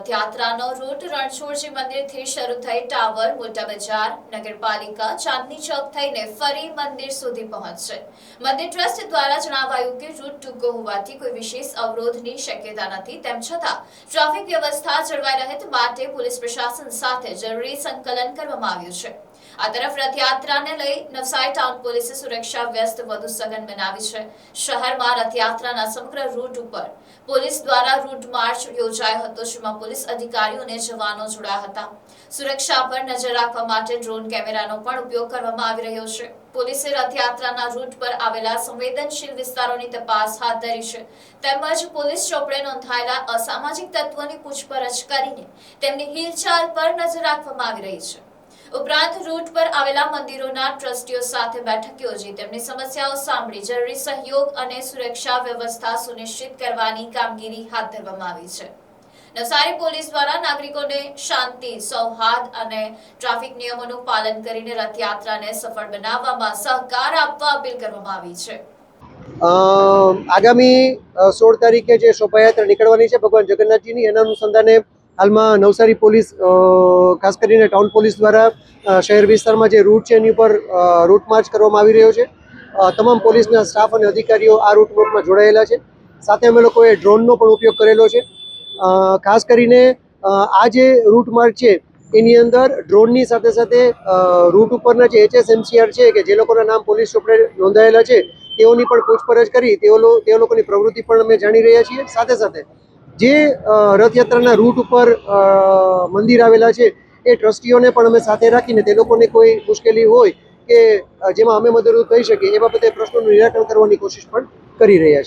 રથયાત્રાનો route Ranchhodji મંદિરથી શરૂ થઈ ટાવર, મોટા બજાર, નગરપાલિકા, ચાંદની ચોક થઈને ફરી મંદિર સુધી પહોંચશે। મંદિર ટ્રસ્ટ દ્વારા જણાવાયું કે રૂટ ટૂંકો હોવાથી કોઈ વિશેષ અવરોધની શક્યતા નથી। તેમ છતાં ટ્રાફિક વ્યવસ્થા જળવાઈ રહે તે માટે પોલીસ પ્રશાસન સાથે જરૂરી સંકલન કરવામાં આવ્યું છે। આ તરફ રથયાત્રાને લઈ નવસારી ટાઉન પોલીસે સુરક્ષા વ્યવસ્થ વધુ સઘન બનાવી છે। શહેરમાં રથયાત્રાના સમગ્ર રૂટ ઉપર પોલીસ દ્વારા રૂટ માર્ચ યોજાયો હતો, જેમાં પોલીસ અધિકારીઓ અને જવાનો જોડાયા હતા। સુરક્ષા પર નજર રાખવા માટે ડ્રોન કેમેરાનો પણ ઉપયોગ કરવામાં આવી રહ્યો છે। પોલીસે રથયાત્રાના રૂટ પર આવેલા સંવેદનશીલ વિસ્તારોની તપાસ હાથ ધરી છે, તેમજ પોલીસ ચોપડે નોંધાયેલા અસામાજિક તત્વોની પૂછપરછ કરીને તેમની હિલચાલ પર નજર રાખવામાં આવી રહી છે। ઉપરાંત રૂટ પર આવેલા મંદિરોના ટ્રસ્ટીઓ સાથે બેઠક યોજી તેમની સમસ્યાઓ સાંભળી જરૂરી સહયોગ અને સુરક્ષા વ્યવસ્થા સુનિશ્ચિત કરવાની કામગીરી હાથ ધરવામાં આવી છે। નવસારી પોલીસ દ્વારા નાગરિકોને શાંતિ, સૌહાર્દ અને ટ્રાફિક નિયમોનું પાલન કરીને રથયાત્રાને સફળ બનાવવામાં સહકાર આપવા અપીલ કરવામાં આવી છે। આગામી 16 તારીખે જે શોભાયાત્રા નીકળવાની છે ભગવાન જગન્નાથજીની, એના અનુસંધાને હાલમાં નવસારી પોલીસ ખાસ કરીને ટાઉન પોલીસ દ્વારા શહેર વિસ્તારમાં જે રૂટ છે એની ઉપર રૂટ માર્ચ કરવામાં આવી રહ્યો છે। તમામ પોલીસના સ્ટાફ અને અધિકારીઓ આ રૂટ માર્ચમાં જોડાયેલા છે। સાથે અમે લોકોએ ડ્રોનનો પણ ઉપયોગ કરેલો છે। ખાસ કરીને આ જે રૂટ માર્ચ છે એની અંદર ડ્રોનની સાથે સાથે રૂટ ઉપરના જે HSMCR છે કે જે લોકોના નામ પોલીસ ચોપડે નોંધાયેલા છે તેઓની પણ પૂછપરછ કરી તેઓ લોકોની પ્રવૃત્તિ પણ અમે જાણી રહ્યા છીએ। સાથે સાથે જે રથયાત્રાના રૂટ ઉપર મંદિર આવેલા છે એ ટ્રસ્ટીઓને પણ અમે સાથે રાખીને તે લોકોને કોઈ મુશ્કેલી હોય કે જેમાં અમે મદદરૂપ થઈ શકીએ એ બાબતે પ્રશ્નોનું નિરાકરણ કરવાની કોશિશ પણ કરી રહ્યા છીએ।